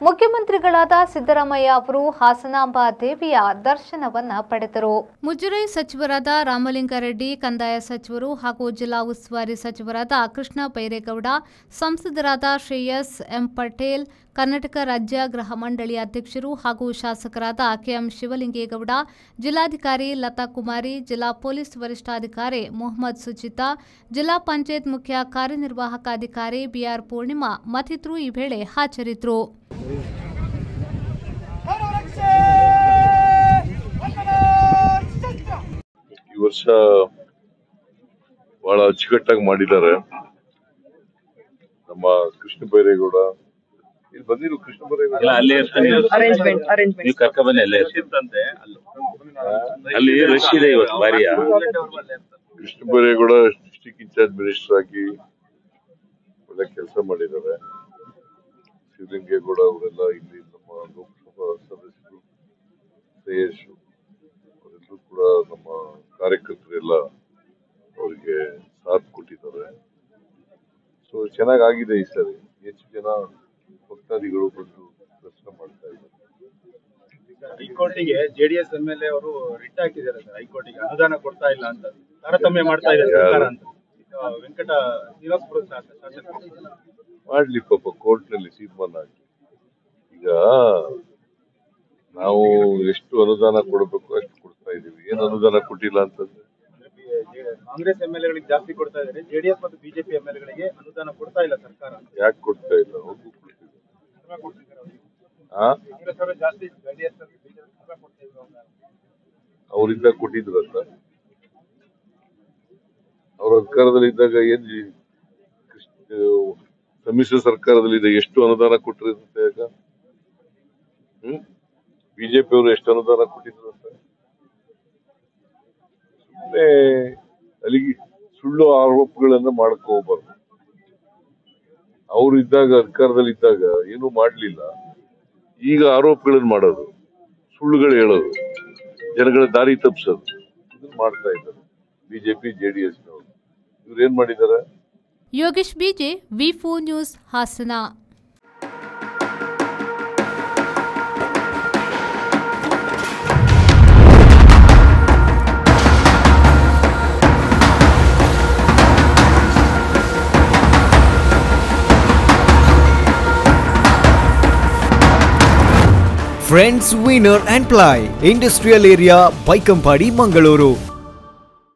ಮುಖ್ಯಮಂತ್ರಿಗಳಾದ ಸಿದ್ದರಾಮಯ್ಯ ಅವರು ಹಾಸನಾಂಬ ದೇವಿಯ ದರ್ಶನವನ್ನ ಪಡೆದರು. ಮುಜರಾಯಿ ಸಚಿವರಾದ ರಾಮಲಿಂಗಾರೆಡ್ಡಿ, ಕಂದಾಯ ಸಚಿವರು ಹಾಗೂ ಜಿಲ್ಲಾ ಉಸ್ತುವಾರಿ ಸಚಿವರಾದ ಕೃಷ್ಣ ಬೈರೇಗೌಡ, ಸಂಸದರಾದ ಶ್ರೇಯಸ್ ಎಂ ಪಟೇಲ್, ಕರ್ನಾಟಕ ರಾಜ್ಯ ಗೃಹ ಮಂಡಳಿ ಅಧ್ಯಕ್ಷರು ಹಾಗೂ ಶಾಸಕರಾದ ಕೆಎಂ ಶಿವಲಿಂಗೇಗೌಡ, ಜಿಲ್ಲಾಧಿಕಾರಿ ಲತಾ ಕುಮಾರಿ, ಜಿಲ್ಲಾ ಪೊಲೀಸ್ ವರಿಷ್ಠಾಧಿಕಾರಿ ಮೊಹಮ್ಮದ್ ಸುಚಿತಾ, ಜಿಲ್ಲಾ ಪಂಚಾಯತ್ ಮುಖ್ಯ ಕಾರ್ಯನಿರ್ವಾಹಕ ಅಧಿಕಾರಿ ಬಿಆರ್ ಪೂರ್ಣಿಮಾ ಮತ್ತಿತರರು ಈ ವೇಳೆ ಹಾಜರಿದ್ದರು. ಈ ವರ್ಷ ಬಹಳ ಅಚ್ಚುಕಟ್ಟಾಗಿ ಮಾಡಿದ್ದಾರೆ. ನಮ್ಮ ಕೃಷ್ಣ ಬೈರೇಗೌಡ ಇಲ್ಲಿ ಬಂದಿರು. ಕೃಷ್ಣ ಬೈರೇಗೌಡ ನೀವು ಕರ್ಕ ಬನ್ನಿ, ಅಲ್ಲೇ ಇರ್ತಿತ್ತಂತೆ. ಅಲ್ಲಿ ರಶ್ ಇದೆ ಇವತ್ತು ಬಾರಿಯ. Krishna Byregowda district incharge minister ಆಗಿ ಒಳ್ಳೆ ಕೆಲಸ ಮಾಡಿದ್ದಾರೆ. ಶಿವಲಿಂಗೇಗೌಡ ಅವರೆಲ್ಲ ಇಲ್ಲಿ ನಮ್ಮ ಲೋಕಸಭಾ ಸದಸ್ಯರು, ಶ್ರೇಯಸ್ ಅವರೆಲ್ಲರೂ ಕೂಡ ನಮ್ಮ ಕಾರ್ಯಕರ್ತರೆಲ್ಲ ಅವರಿಗೆ ಸಾಥ್ ಕೊಟ್ಟಿದ್ದಾರೆ. ಸೊ ಚೆನ್ನಾಗಿದೆ. ಈ ಸರಿ ಹೆಚ್ಚು ಜನ ಭಕ್ತಾದಿಗಳು ಬಂದು ದರ್ಶನ ಮಾಡ್ತಾ ಇದ್ದಾರೆ. ಹೈಕೋರ್ಟಿಗೆ ಜೆಡಿಎಸ್ ಎಂಎಲ್ಎ ಅವರು ರಿಟ್ ಹಾಕಿದ್ದಾರೆ ಸರ್. ಹೈಕೋರ್ಟಿಗೆ ಅನುದಾನ ಕೊಡ್ತಾ ಇಲ್ಲ ಅಂತ ತಾರತಮ್ಯ ಮಾಡ್ತಾ ಇದೆ ಸರ್ಕಾರ ಅಂತ ವೆಂಕಟ ಶ್ರೀನಿವಾಸಪುರ ಶಾಸಕ ಮಾಡ್ಲಿ, ಪಾಪ ಕೋರ್ಟ್ ನಲ್ಲಿ ತೀರ್ಮಾನ ಆಗ್ಲಿ. ಈಗ ನಾವು ಎಷ್ಟು ಅನುದಾನ ಕೊಡಬೇಕು ಅಷ್ಟು ಕೊಡ್ತಾ ಇದೀವಿ. ಏನು ಅನುದಾನ ಕೊಟ್ಟಿಲ್ಲ ಅಂತಂದ್ರೆ ಕಾಂಗ್ರೆಸ್ ಎಂಎಲ್ಎಗಳಿಗೆ ಜಾಸ್ತಿ ಕೊಡ್ತಾ ಇದ್ದಾರೆ, ಜೆಡಿಎಸ್ ಮತ್ತು ಬಿಜೆಪಿ ಎಂಎಲ್ಎಗಳಿಗೆ ಅನುದಾನ ಕೊಡ್ತಾ ಇಲ್ಲ ಸರ್ಕಾರ. ಯಾಕೆ ಕೊಡ್ತಾ ಇಲ್ಲ? ಅವ್ರಿಗೂ ಕೊಡ್ತಿದ್ದಾರೆ. ಅವರಿಂದ ಕೊಟ್ಟಿದ್ರಂತ. ಅವ್ರ ಅಧಿಕಾರದಲ್ಲಿ ಇದ್ದಾಗ ಏನ್ ಸಮ್ಮಿಶ್ರ ಸರ್ಕಾರದಲ್ಲಿ ಎಷ್ಟು ಅನುದಾನ ಕೊಟ್ಟಿರುತ್ತೆ? ಈಗ ಬಿಜೆಪಿ ಅವರು ಎಷ್ಟು ಅನುದಾನ ಕೊಟ್ಟಿದ್ರು ಅಂತ ಸುಮ್ಮನೆ ಅಲ್ಲಿಗೆ ಸುಳ್ಳು ಆರೋಪಗಳನ್ನ ಮಾಡ್ಕೋಬಾರ್ದು. ಅವರು ಇದ್ದಾಗ, ಅಧಿಕಾರದಲ್ಲಿ ಇದ್ದಾಗ ಏನು ಮಾಡ್ಲಿಲ್ಲ. ಈಗ ಆರೋಪಗಳನ್ನು ಮಾಡೋದು, ಸುಳ್ಳುಗಳು ಹೇಳೋದು, ಜನಗಳ ದಾರಿ ತಪ್ಪಿಸೋದು, ಇದನ್ನ ಮಾಡ್ತಾ ಇದ್ದಾರೆ ಬಿಜೆಪಿ ಜೆಡಿಎಸ್ ನವರು. ಇವ್ರು ಏನ್ ಮಾಡಿದ್ದಾರೆ? ಯೋಗೇಶ್ ಬಿಜೆ, ವಿ4 news, Hassan. Friends Winner and Ply, Industrial Area, Baikampadi, Mangaluru.